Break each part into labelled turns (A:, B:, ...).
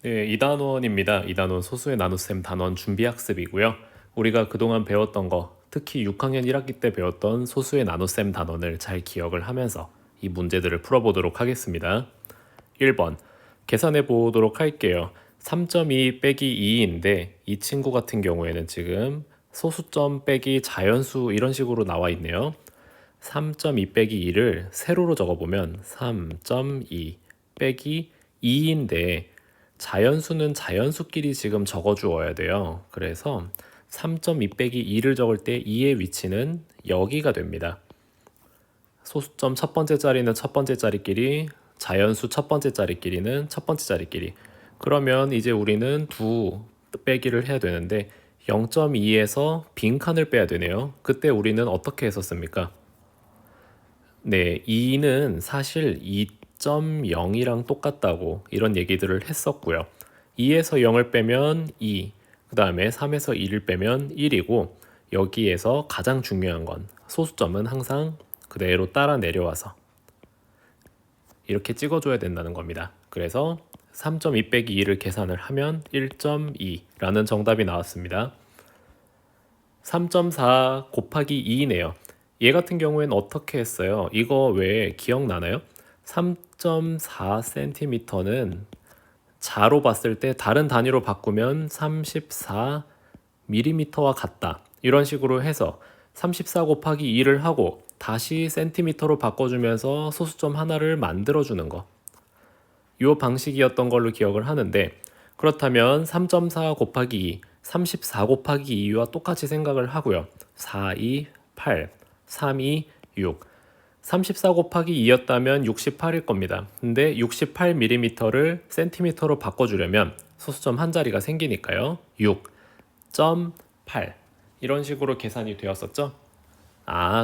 A: 네, 이단원입니다. 이단원 소수의 나눗셈 단원 준비학습이고요. 우리가 그동안 배웠던 거, 특히 6학년 1학기 때 배웠던 소수의 나눗셈 단원을 잘 기억을 하면서 이 문제들을 풀어보도록 하겠습니다. 1번, 계산해 보도록 할게요. 3.2 빼기 2인데 이 친구 같은 경우에는 지금 소수점 빼기 자연수 이런 식으로 나와 있네요. 3.2 빼기 2를 세로로 적어보면 3.2 빼기 2인데 자연수는 자연수끼리 지금 적어주어야 돼요. 그래서 3.2 빼기 2를 적을 때 2의 위치는 여기가 됩니다. 소수점 첫 번째 자리는 첫 번째 자리끼리, 자연수 첫 번째 자리끼리는 첫 번째 자리끼리. 그러면 이제 우리는 두 빼기를 해야 되는데 0.2에서 빈칸을 빼야 되네요. 그때 우리는 어떻게 했었습니까? 네, 2는 사실 2.0이랑 똑같다고 이런 얘기들을 했었고요. 2에서 0을 빼면 2, 그 다음에 3에서 2를 빼면 1이고 여기에서 가장 중요한 건 소수점은 항상 그대로 따라 내려와서 이렇게 찍어줘야 된다는 겁니다. 그래서 3.2 빼기 2를 계산을 하면 1.2라는 정답이 나왔습니다. 3.4 곱하기 2네요. 얘 같은 경우에는 어떻게 했어요? 이거 왜 기억나나요? 3.4cm는 자로 봤을 때 다른 단위로 바꾸면 34mm와 같다. 이런 식으로 해서 34 곱하기 2를 하고 다시 센티미터로 바꿔주면서 소수점 하나를 만들어주는 거. 이 방식이었던 걸로 기억을 하는데 그렇다면 3.4 곱하기 2, 34 곱하기 2와 똑같이 생각을 하고요. 4, 2, 8, 3, 2, 6. 34 곱하기 2였다면 68일 겁니다. 근데 68mm를 센티미터로 바꿔주려면 소수점 한 자리가 생기니까요. 6.8 이런 식으로 계산이 되었었죠.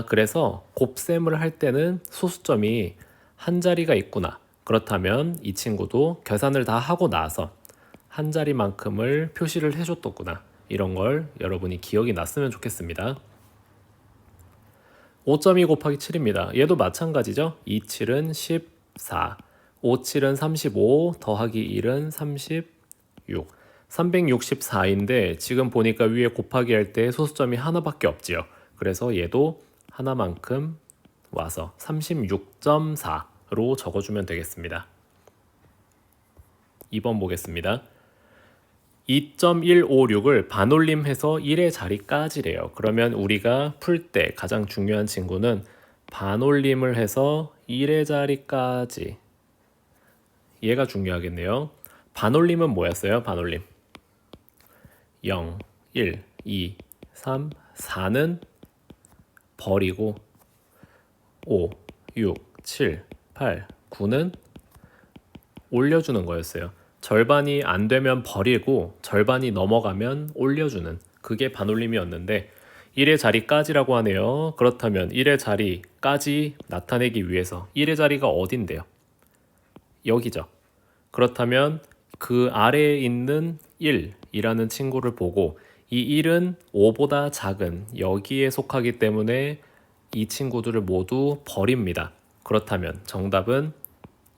A: 그래서 곱셈을 할 때는 소수점이 한 자리가 있구나. 그렇다면 이 친구도 계산을 다 하고 나서 한 자리만큼을 표시를 해줬더구나. 이런 걸 여러분이 기억이 났으면 좋겠습니다. 5.2 곱하기 7입니다. 얘도 마찬가지죠. 27은 14, 57은 35, 더하기 1은 36, 364인데 지금 보니까 위에 곱하기 할 때 소수점이 하나밖에 없지요. 그래서 얘도 하나만큼 와서 36.4로 적어주면 되겠습니다. 2번 보겠습니다. 2.156을 반올림해서 1의 자리까지래요. 그러면 우리가 풀 때 가장 중요한 친구는 반올림을 해서 1의 자리까지. 얘가 중요하겠네요. 반올림은 뭐였어요? 반올림. 0, 1, 2, 3, 4는 버리고 5, 6, 7, 8, 9는 올려주는 거였어요. 절반이 안 되면 버리고 절반이 넘어가면 올려주는 그게 반올림이었는데 1의 자리까지라고 하네요. 그렇다면 1의 자리까지 나타내기 위해서 1의 자리가 어딘데요? 여기죠. 그렇다면 그 아래에 있는 1이라는 친구를 보고 이 1은 5보다 작은 여기에 속하기 때문에 이 친구들을 모두 버립니다. 그렇다면 정답은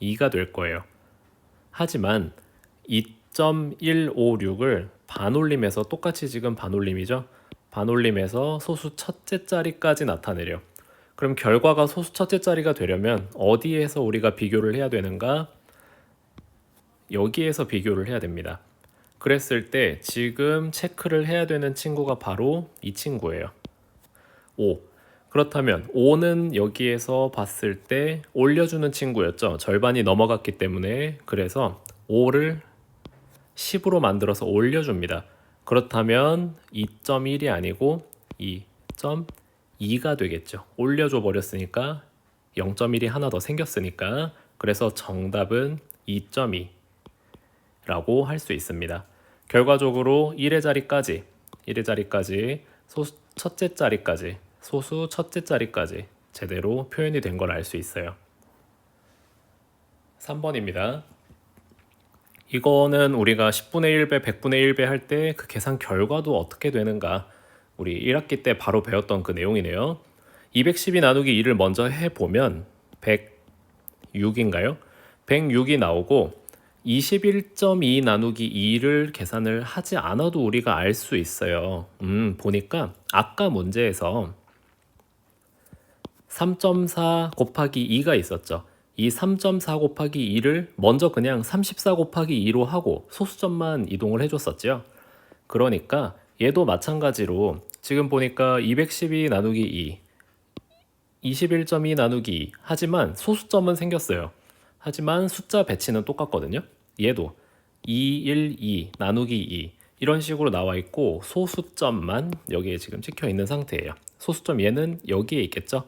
A: 2가 될 거예요. 하지만 2.156을 반올림해서 똑같이 지금 반올림이죠. 반올림해서 소수 첫째 자리까지 나타내려. 그럼 결과가 소수 첫째 자리가 되려면 어디에서 우리가 비교를 해야 되는가? 여기에서 비교를 해야 됩니다. 그랬을 때 지금 체크를 해야 되는 친구가 바로 이 친구예요. 5. 그렇다면 5는 여기에서 봤을 때 올려주는 친구였죠. 절반이 넘어갔기 때문에. 그래서 5를 10으로 만들어서 올려줍니다. 그렇다면 2.1이 아니고 2.2가 되겠죠. 올려줘 버렸으니까 0.1이 하나 더 생겼으니까. 그래서 정답은 2.2라고 할 수 있습니다. 결과적으로 1의 자리까지 소수 첫째 자리까지 제대로 표현이 된 걸 알 수 있어요. 3번입니다. 이거는 우리가 10분의 1배, 100분의 1배 할 때 그 계산 결과도 어떻게 되는가 우리 1학기 때 바로 배웠던 그 내용이네요. 212 나누기 2를 먼저 해보면 106인가요? 106이 나오고 21.2 나누기 2를 계산을 하지 않아도 우리가 알 수 있어요. 보니까 아까 문제에서 3.4 곱하기 2가 있었죠. 이 3.4 곱하기 2를 먼저 그냥 34 곱하기 2로 하고 소수점만 이동을 해줬었죠. 그러니까 얘도 마찬가지로 지금 보니까 212 나누기 2, 21.2 나누기 2 하지만 소수점은 생겼어요. 하지만 숫자 배치는 똑같거든요. 얘도 212 나누기 2 이런 식으로 나와 있고 소수점만 여기에 지금 찍혀 있는 상태예요. 소수점 얘는 여기에 있겠죠.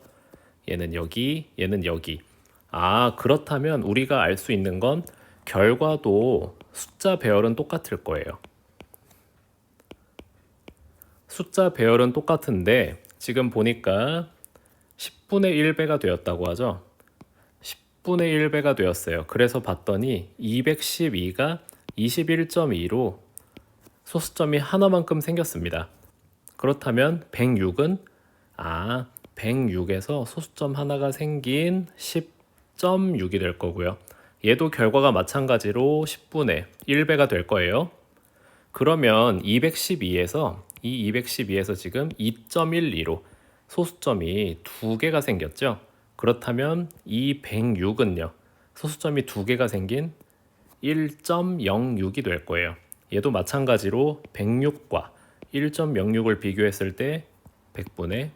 A: 얘는 여기, 얘는 여기. 아, 그렇다면 우리가 알 수 있는 건 결과도 숫자 배열은 똑같을 거예요. 숫자 배열은 똑같은데 지금 보니까 10분의 1배가 되었다고 하죠. 10분의 1배가 되었어요. 그래서 봤더니 212가 21.2로 소수점이 하나만큼 생겼습니다. 그렇다면 106은 106에서 소수점 하나가 생긴 10.6이 될 거고요. 얘도 결과가 마찬가지로 10분의 1배가 될 거예요. 그러면 212에서 지금 2.12로 소수점이 2개가 생겼죠. 그렇다면 이 106은요. 소수점이 2개가 생긴 1.06이 될 거예요. 얘도 마찬가지로 106과 1.06을 비교했을 때 100분의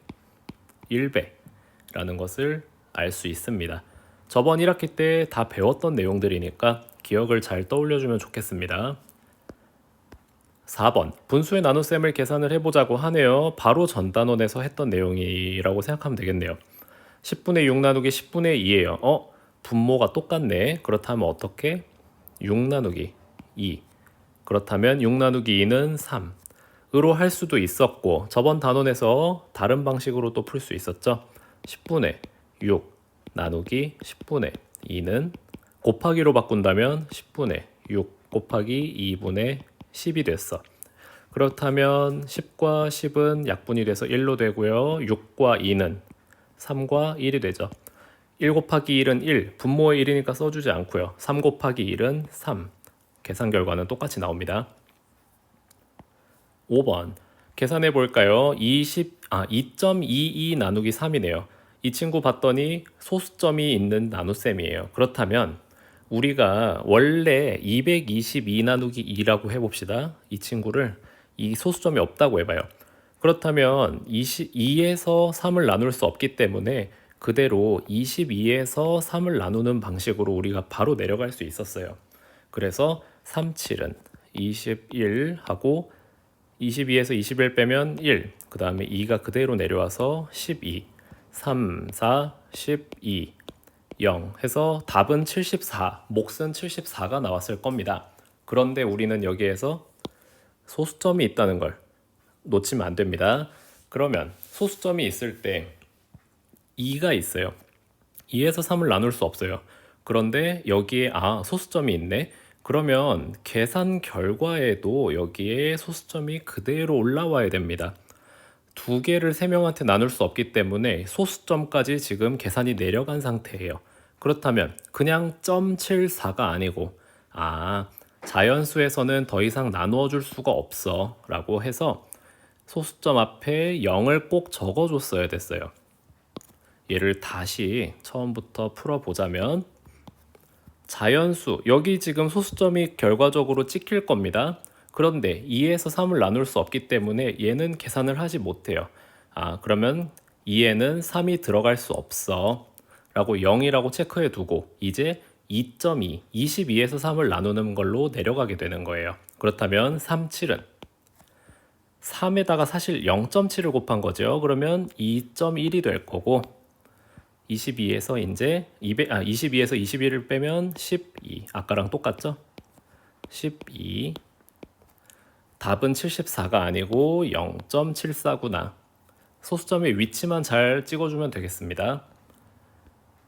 A: 1배라는 것을 알 수 있습니다. 저번 1학기 때 다 배웠던 내용들이니까 기억을 잘 떠올려주면 좋겠습니다. 4번 분수의 나눗셈을 계산을 해보자고 하네요. 바로 전 단원에서 했던 내용이라고 생각하면 되겠네요. 10분의 6 나누기 10분의 2예요. 분모가 똑같네. 그렇다면 어떻게? 6 나누기 2. 그렇다면 6 나누기 2는 3으로 할 수도 있었고 저번 단원에서 다른 방식으로 또 풀 수 있었죠. 10분의 6 나누기 10분의 2는 곱하기로 바꾼다면 10분의 6 곱하기 2분의 10이 됐어. 그렇다면 10과 10은 약분이 돼서 1로 되고요. 6과 2는 3과 1이 되죠. 1 곱하기 1은 1, 분모의 1이니까 써주지 않고요. 3 곱하기 1은 3. 계산 결과는 똑같이 나옵니다. 5번 계산해 볼까요? 2.22 나누기 3이네요. 이 친구 봤더니 소수점이 있는 나눗셈이에요. 그렇다면 우리가 원래 222 나누기 2라고 해봅시다. 이 친구를 이 소수점이 없다고 해봐요. 그렇다면 22에서 3을 나눌 수 없기 때문에 그대로 22에서 3을 나누는 방식으로 우리가 바로 내려갈 수 있었어요. 그래서 3, 7은 21 하고 22에서 21 빼면 1, 그 다음에 2가 그대로 내려와서 12, 3, 4, 12, 0 해서 답은 74, 몫은 74가 나왔을 겁니다. 그런데 우리는 여기에서 소수점이 있다는 걸 놓치면 안 됩니다. 그러면 소수점이 있을 때 2가 있어요. 2에서 3을 나눌 수 없어요. 그런데 여기에 소수점이 있네. 그러면 계산 결과에도 여기에 소수점이 그대로 올라와야 됩니다. 두 개를 세 명한테 나눌 수 없기 때문에 소수점까지 지금 계산이 내려간 상태예요. 그렇다면 그냥 0.74가 아니고 자연수에서는 더 이상 나누어 줄 수가 없어 라고 해서 소수점 앞에 0을 꼭 적어줬어야 됐어요. 얘를 다시 처음부터 풀어보자면 자연수, 여기 지금 소수점이 결과적으로 찍힐 겁니다. 그런데 2에서 3을 나눌 수 없기 때문에 얘는 계산을 하지 못해요. 그러면 2에는 3이 들어갈 수 없어 라고 0이라고 체크해 두고 이제 2.2, 22에서 3을 나누는 걸로 내려가게 되는 거예요. 그렇다면 3, 7은 3에다가 사실 0.7을 곱한 거죠. 그러면 2.1이 될 거고 22에서 21을 빼면 12. 아까랑 똑같죠? 12. 답은 74가 아니고 0.74구나. 소수점의 위치만 잘 찍어주면 되겠습니다.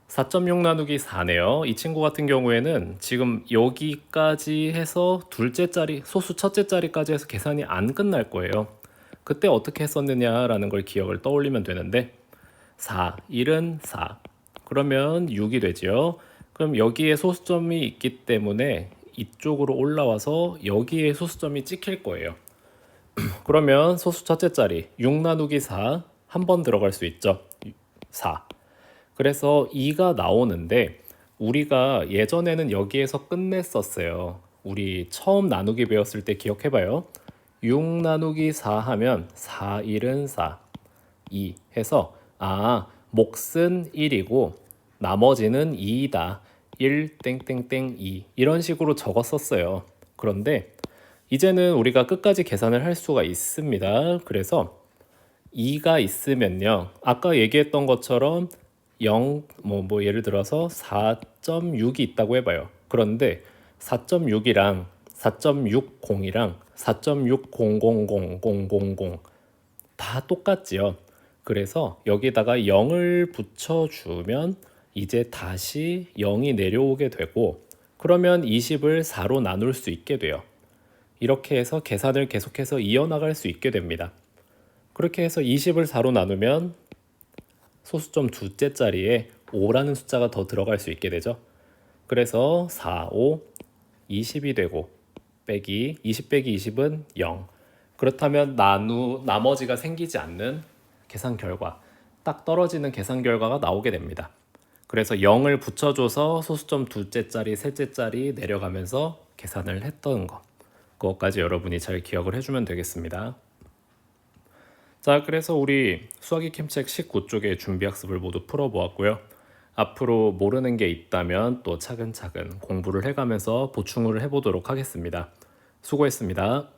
A: 4.6 나누기 4네요. 이 친구 같은 경우에는 지금 여기까지 해서 둘째 자리, 소수 첫째 자리까지 해서 계산이 안 끝날 거예요. 그때 어떻게 했었느냐라는 걸 기억을 떠올리면 되는데 4, 1은 4. 그러면 6이 되죠. 그럼 여기에 소수점이 있기 때문에 이쪽으로 올라와서 여기에 소수점이 찍힐 거예요. 그러면 소수 첫째 자리 6 나누기 4 한 번 들어갈 수 있죠. 4. 그래서 2가 나오는데 우리가 예전에는 여기에서 끝냈었어요. 우리 처음 나누기 배웠을 때 기억해봐요. 6 나누기 4 하면 4, 1은 4, 2 해서 몫은 1이고 나머지는 2이다. 1 땡땡땡 2 이런 식으로 적었었어요. 그런데 이제는 우리가 끝까지 계산을 할 수가 있습니다. 그래서 2가 있으면요. 아까 얘기했던 것처럼 예를 들어서 4.6이 있다고 해봐요. 그런데 4.6이랑 4.60이랑 4.6000000 다 똑같지요. 그래서 여기다가 0을 붙여주면 이제 다시 0이 내려오게 되고 그러면 20을 4로 나눌 수 있게 돼요. 이렇게 해서 계산을 계속해서 이어나갈 수 있게 됩니다. 그렇게 해서 20을 4로 나누면 소수점 두째 자리에 5라는 숫자가 더 들어갈 수 있게 되죠. 그래서 4, 5, 20이 되고 빼기 20 빼기 20은 0. 그렇다면 나머지가 생기지 않는 계산 결과, 딱 떨어지는 계산 결과가 나오게 됩니다. 그래서 0을 붙여줘서 소수점 두째 자리, 셋째 자리 내려가면서 계산을 했던 거. 그것까지 여러분이 잘 기억을 해주면 되겠습니다. 자, 그래서 우리 수학이 캠책 19쪽의 준비학습을 모두 풀어보았고요. 앞으로 모르는 게 있다면 또 차근차근 공부를 해가면서 보충을 해보도록 하겠습니다. 수고했습니다.